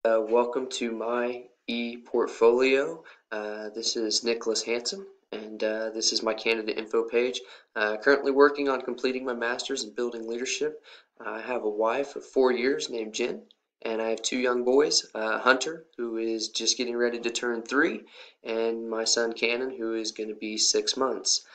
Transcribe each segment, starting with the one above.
Welcome to my e-portfolio. This is Nicholas Hansen, and this is my candidate info page. Currently working on completing my master's in building leadership. I have a wife of 4 years named Jen, and I have two young boys, Hunter, who is just getting ready to turn 3, and my son Cannon, who is going to be 6 months.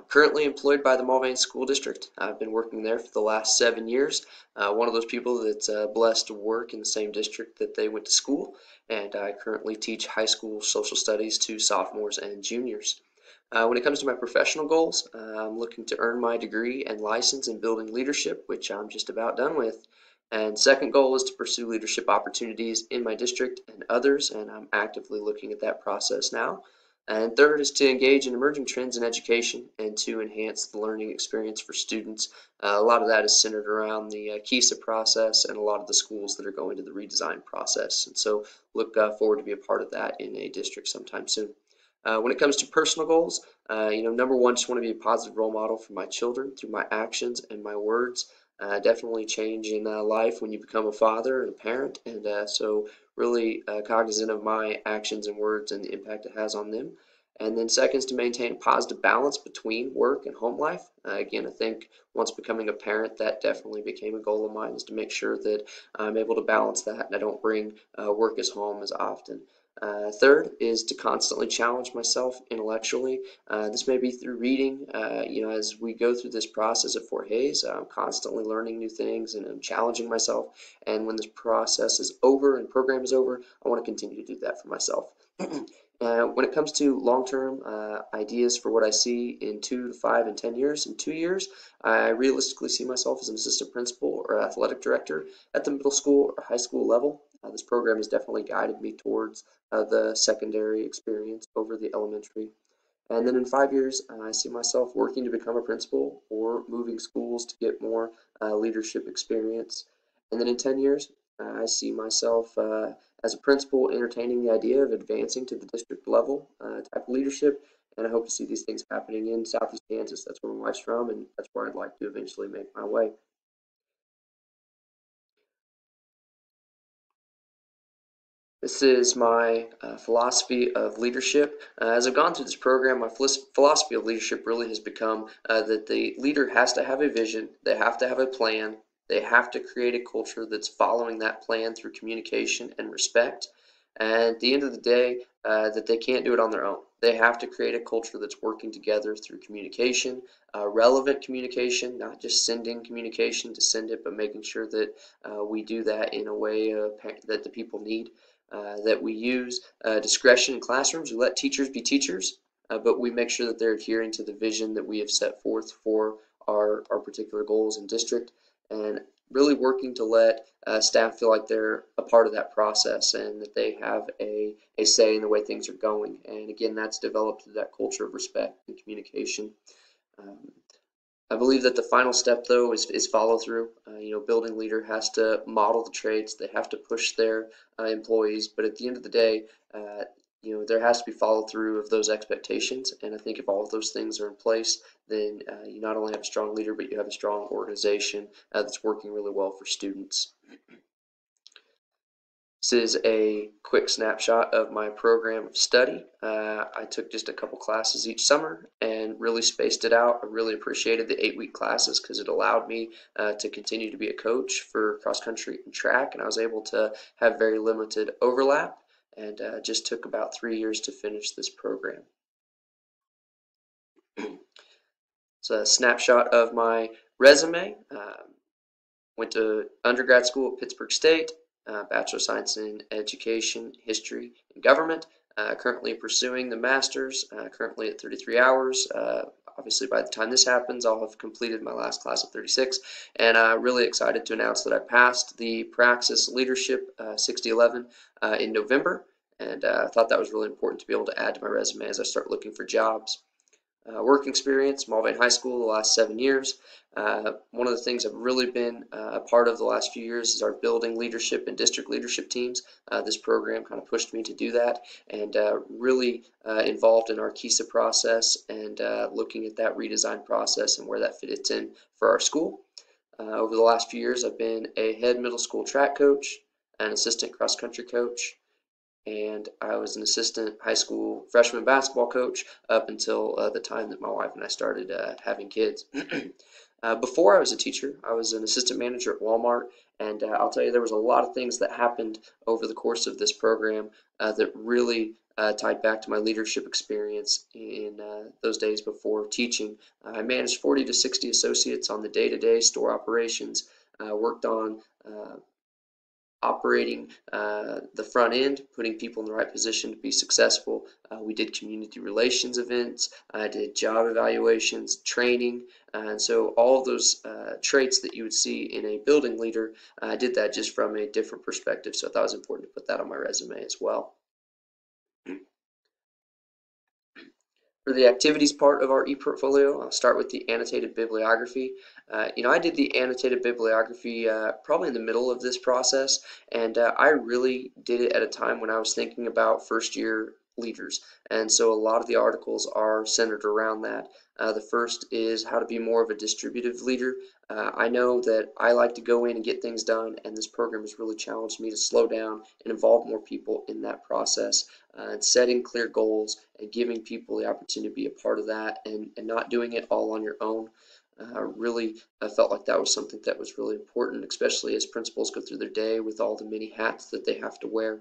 Currently employed by the Mulvane School District. I've been working there for the last 7 years. One of those people that's blessed to work in the same district that they went to school, and I currently teach high school social studies to sophomores and juniors. When it comes to my professional goals, I'm looking to earn my degree and license in building leadership, which I'm just about done with. And second goal is to pursue leadership opportunities in my district and others, and I'm actively looking at that process now. And third is to engage in emerging trends in education and to enhance the learning experience for students. A lot of that is centered around the KISA process and a lot of the schools that are going to the redesign process. And so look forward to be a part of that in a district sometime soon. When it comes to personal goals, number one, just want to be a positive role model for my children through my actions and my words. Definitely change in life when you become a father and a parent, and so really cognizant of my actions and words and the impact it has on them. And then second is to maintain a positive balance between work and home life. Again, I think once becoming a parent, that definitely became a goal of mine, is to make sure that I'm able to balance that and I don't bring work as home as often. Third is to constantly challenge myself intellectually. This may be through reading. As we go through this process at Fort Hays, I'm constantly learning new things and I'm challenging myself. And when this process is over and program is over, I want to continue to do that for myself. When it comes to long-term ideas for what I see in 2 to 5 and 10 years, in 2 years, I realistically see myself as an assistant principal or athletic director at the middle school or high school level. This program has definitely guided me towards the secondary experience over the elementary. And then in 5 years, I see myself working to become a principal or moving schools to get more leadership experience. And then in 10 years, I see myself as a principal entertaining the idea of advancing to the district level type of leadership. And I hope to see these things happening in Southeast Kansas. That's where my wife's from, and that's where I'd like to eventually make my way. This is my philosophy of leadership. As I've gone through this program, my philosophy of leadership really has become that the leader has to have a vision, they have to have a plan, they have to create a culture that's following that plan through communication and respect. And at the end of the day, that they can't do it on their own. They have to create a culture that's working together through communication, relevant communication, not just sending communication to send it, but making sure that we do that in a way that the people need. That we use discretion in classrooms. We let teachers be teachers, but we make sure that they're adhering to the vision that we have set forth for our particular goals in district, and really working to let staff feel like they're a part of that process and that they have a say in the way things are going. And again, that's developed through that culture of respect and communication. Um, I believe that the final step, though, is follow through. Building leader has to model the traits. They have to push their employees, but at the end of the day, there has to be follow through of those expectations. And I think if all of those things are in place, then you not only have a strong leader, but you have a strong organization that's working really well for students. This is a quick snapshot of my program of study. I took just a couple classes each summer and really spaced it out. I really appreciated the 8-week classes because it allowed me to continue to be a coach for cross country and track, and I was able to have very limited overlap, and just took about 3 years to finish this program. It's a snapshot of my resume. Went to undergrad school at Pittsburgh State, Bachelor of Science in Education, History, and Government. Currently pursuing the master's, currently at 33 hours. Obviously, by the time this happens, I'll have completed my last class at 36, and really excited to announce that I passed the Praxis Leadership 6011 in November, and I thought that was really important to be able to add to my resume as I start looking for jobs. Work experience, Mulvane High School, the last 7 years. One of the things I've really been a part of the last few years is our building leadership and district leadership teams. This program kind of pushed me to do that, and really involved in our KISA process and looking at that redesign process and where that fits in for our school. Over the last few years, I've been a head middle school track coach, an assistant cross country coach, and I was an assistant high school freshman basketball coach up until the time that my wife and I started having kids. Before I was a teacher, I was an assistant manager at Walmart, and I'll tell you there was a lot of things that happened over the course of this program that really tied back to my leadership experience in those days before teaching. I managed 40 to 60 associates on the day-to-day store operations, worked on operating the front end, putting people in the right position to be successful. We did community relations events, I did job evaluations, training, and so all of those traits that you would see in a building leader, I did that just from a different perspective, so I thought it was important to put that on my resume as well. For the activities part of our ePortfolio, I'll start with the annotated bibliography. I did the annotated bibliography probably in the middle of this process, and I really did it at a time when I was thinking about first year leaders. And so a lot of the articles are centered around that. The first is how to be more of a distributive leader. I know that I like to go in and get things done, and this program has really challenged me to slow down and involve more people in that process. And setting clear goals and giving people the opportunity to be a part of that and not doing it all on your own. Really, I felt like that was something that was really important, especially as principals go through their day with all the many hats that they have to wear.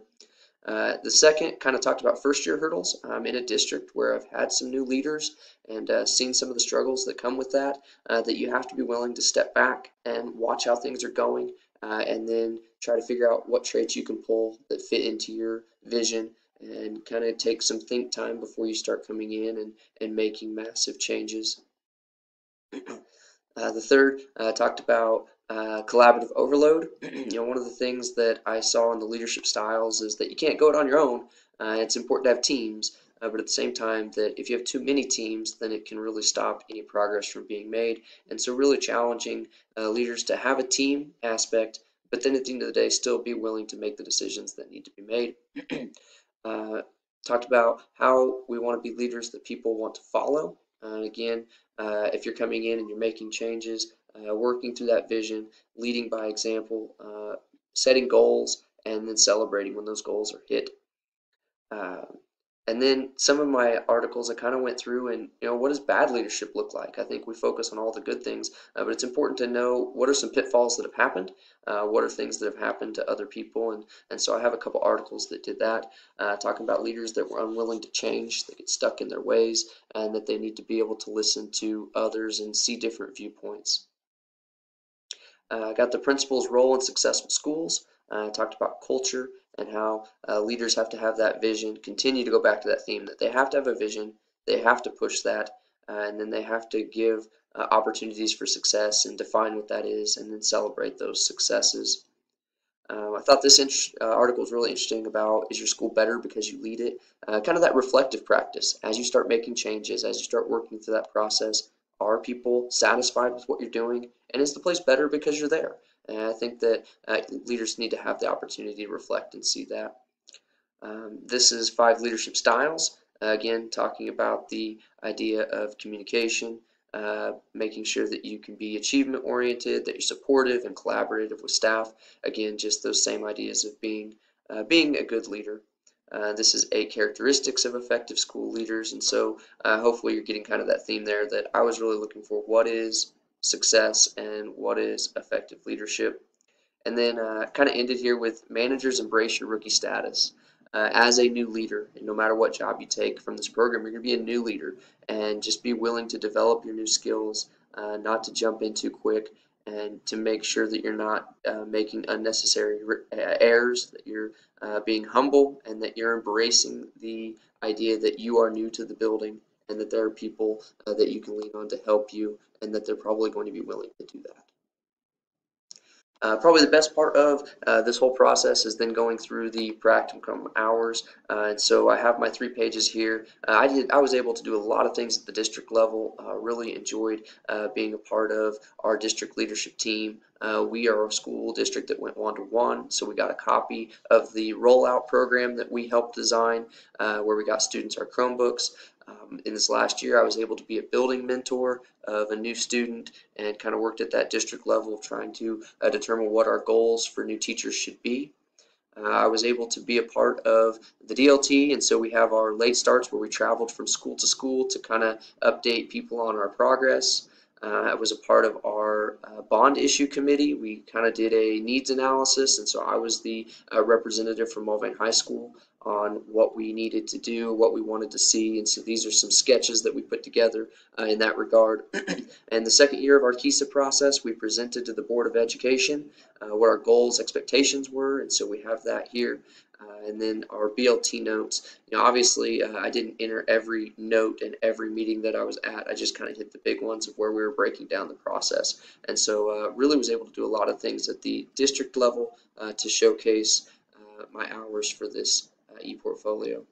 The second kind of talked about first year hurdles. I'm in a district where I've had some new leaders and seen some of the struggles that come with that, that you have to be willing to step back and watch how things are going, and then try to figure out what traits you can pull that fit into your vision and kind of take some think time before you start coming in and making massive changes. The third talked about collaborative overload. One of the things that I saw in the leadership styles is that you can't go it on your own. It's important to have teams, but at the same time, that if you have too many teams, then it can really stop any progress from being made. And so, really challenging leaders to have a team aspect, but then at the end of the day, still be willing to make the decisions that need to be made. uh, Talked about how we want to be leaders that people want to follow. Again, if you're coming in and you're making changes, working through that vision, leading by example, setting goals, and then celebrating when those goals are hit. Uh, and then some of my articles I kind of went through and, what does bad leadership look like? I think we focus on all the good things, but it's important to know what are some pitfalls that have happened, what are things that have happened to other people, and so I have a couple articles that did that, talking about leaders that were unwilling to change, that get stuck in their ways, and that they need to be able to listen to others and see different viewpoints. Got the principal's role in successful schools. Talked about culture and how leaders have to have that vision. Continue to go back to that theme that they have to have a vision, they have to push that, and then they have to give opportunities for success and define what that is, and then celebrate those successes. I thought this article was really interesting about is your school better because you lead it? Kind of that reflective practice. As you start making changes, as you start working through that process, are people satisfied with what you're doing? And is the place better because you're there? And I think that leaders need to have the opportunity to reflect and see that. This is 5 leadership styles. Again, talking about the idea of communication, making sure that you can be achievement oriented, that you're supportive and collaborative with staff. Again, just those same ideas of being a good leader. This is 8 characteristics of effective school leaders, and so hopefully you're getting kind of that theme there that I was really looking for. What is success and what is effective leadership? And then kind of ended here with managers embrace your rookie status. As a new leader, and no matter what job you take from this program, you're going to be a new leader, and just be willing to develop your new skills, not to jump in too quick, and to make sure that you're not making unnecessary errors, that you're being humble, and that you're embracing the idea that you are new to the building, and that there are people that you can lean on to help you, and that they're probably going to be willing to do that. Probably the best part of this whole process is then going through the practicum hours, and so I have my 3 pages here. I was able to do a lot of things at the district level. Really enjoyed being a part of our district leadership team. We are a school district that went one-to-one, so we got a copy of the rollout program that we helped design, where we got students our Chromebooks. In this last year, I was able to be a building mentor of a new student and kind of worked at that district level trying to determine what our goals for new teachers should be. I was able to be a part of the DLT, and so we have our late starts where we traveled from school to school to kind of update people on our progress. I was a part of our bond issue committee. We kind of did a needs analysis, and so I was the representative from Mulvane High School on what we needed to do, what we wanted to see, and so these are some sketches that we put together in that regard. And the second year of our KISA process, we presented to the Board of Education what our goals, expectations were, and so we have that here. And then our BLT notes, obviously I didn't enter every note in every meeting that I was at. I just kind of hit the big ones of where we were breaking down the process. And so really was able to do a lot of things at the district level to showcase my hours for this e-portfolio.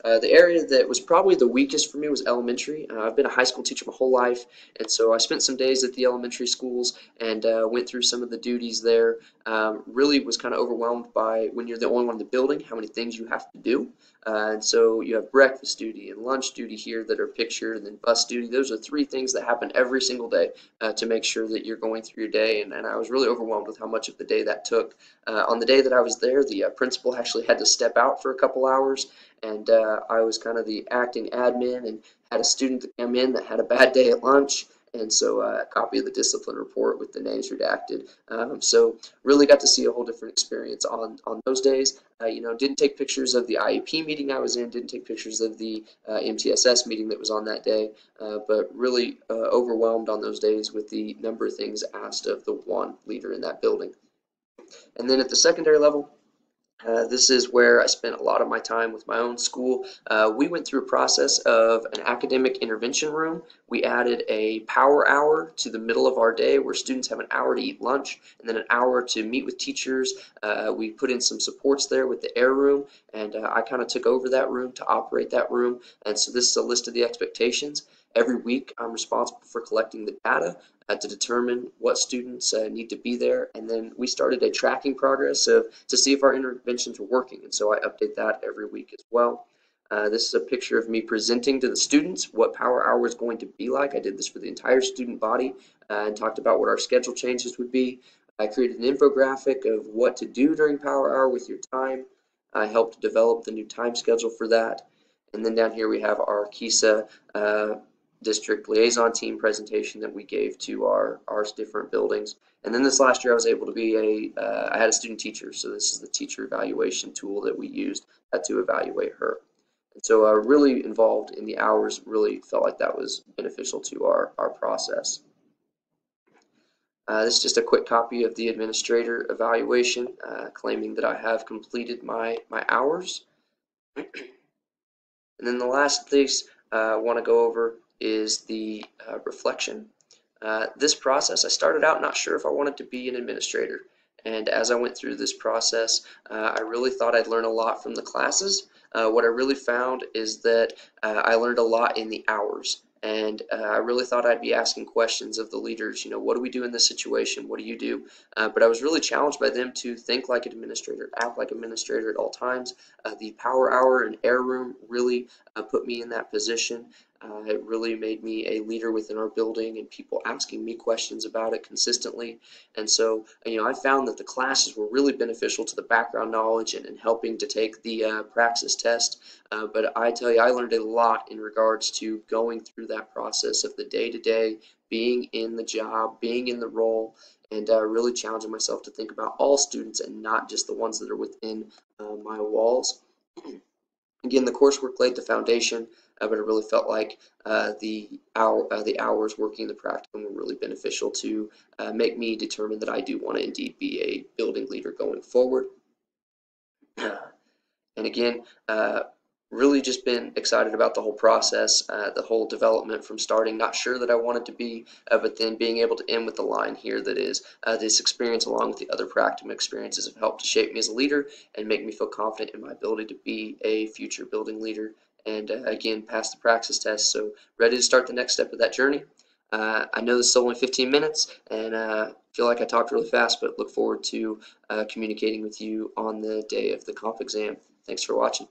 The area that was probably the weakest for me was elementary. I've been a high school teacher my whole life, and so I spent some days at the elementary schools and went through some of the duties there. Really was kind of overwhelmed by when you're the only one in the building, how many things you have to do. And so you have breakfast duty and lunch duty here that are pictured, and then bus duty. Those are three things that happen every single day to make sure that you're going through your day. And I was really overwhelmed with how much of the day that took. On the day that I was there, the principal actually had to step out for a couple hours, and I was kind of the acting admin and had a student that come in that had a bad day at lunch, and so a copy of the discipline report with the names redacted. So really got to see a whole different experience on those days. Didn't take pictures of the IEP meeting I was in, didn't take pictures of the MTSS meeting that was on that day, but really overwhelmed on those days with the number of things asked of the one leader in that building. And then at the secondary level, this is where I spent a lot of my time with my own school. We went through a process of an academic intervention room. We added a power hour to the middle of our day where students have an hour to eat lunch and then an hour to meet with teachers. We put in some supports there with the air room, and I kind of took over that room to operate that room. And so this is a list of the expectations. Every week, I'm responsible for collecting the data to determine what students need to be there, and then we started a tracking progress to see if our interventions were working, and so I update that every week as well. This is a picture of me presenting to the students what Power Hour is going to be like. I did this for the entire student body and talked about what our schedule changes would be. I created an infographic of what to do during Power Hour with your time. I helped develop the new time schedule for that. And then down here we have our KISA district liaison team presentation that we gave to our different buildings. And then this last year I was able to be I had a student teacher, so this is the teacher evaluation tool that we used to evaluate her. And so really involved in the hours, really felt like that was beneficial to our process. This is just a quick copy of the administrator evaluation claiming that I have completed my hours. And then the last piece I want to go over is the reflection. This process, I started out not sure if I wanted to be an administrator. And as I went through this process, I really thought I'd learn a lot from the classes. What I really found is that I learned a lot in the hours. And I really thought I'd be asking questions of the leaders, what do we do in this situation? What do you do? But I was really challenged by them to think like an administrator, act like an administrator at all times. The power hour and air room really put me in that position. It really made me a leader within our building and people asking me questions about it consistently. And so, I found that the classes were really beneficial to the background knowledge and helping to take the praxis test. But I tell you, I learned a lot in regards to going through that process of the day-to-day, being in the job, being in the role, and really challenging myself to think about all students and not just the ones that are within my walls. Again, the coursework laid the foundation, but it really felt like the hours working the practicum were really beneficial to make me determine that I do want to indeed be a building leader going forward. And again, really just been excited about the whole process, the whole development from starting, not sure that I wanted to be, but then being able to end with the line here that is, this experience along with the other practicum experiences have helped to shape me as a leader and make me feel confident in my ability to be a future building leader. And again, pass the praxis test, so ready to start the next step of that journey. I know this is only 15 minutes, and feel like I talked really fast, but look forward to communicating with you on the day of the comp exam. Thanks for watching.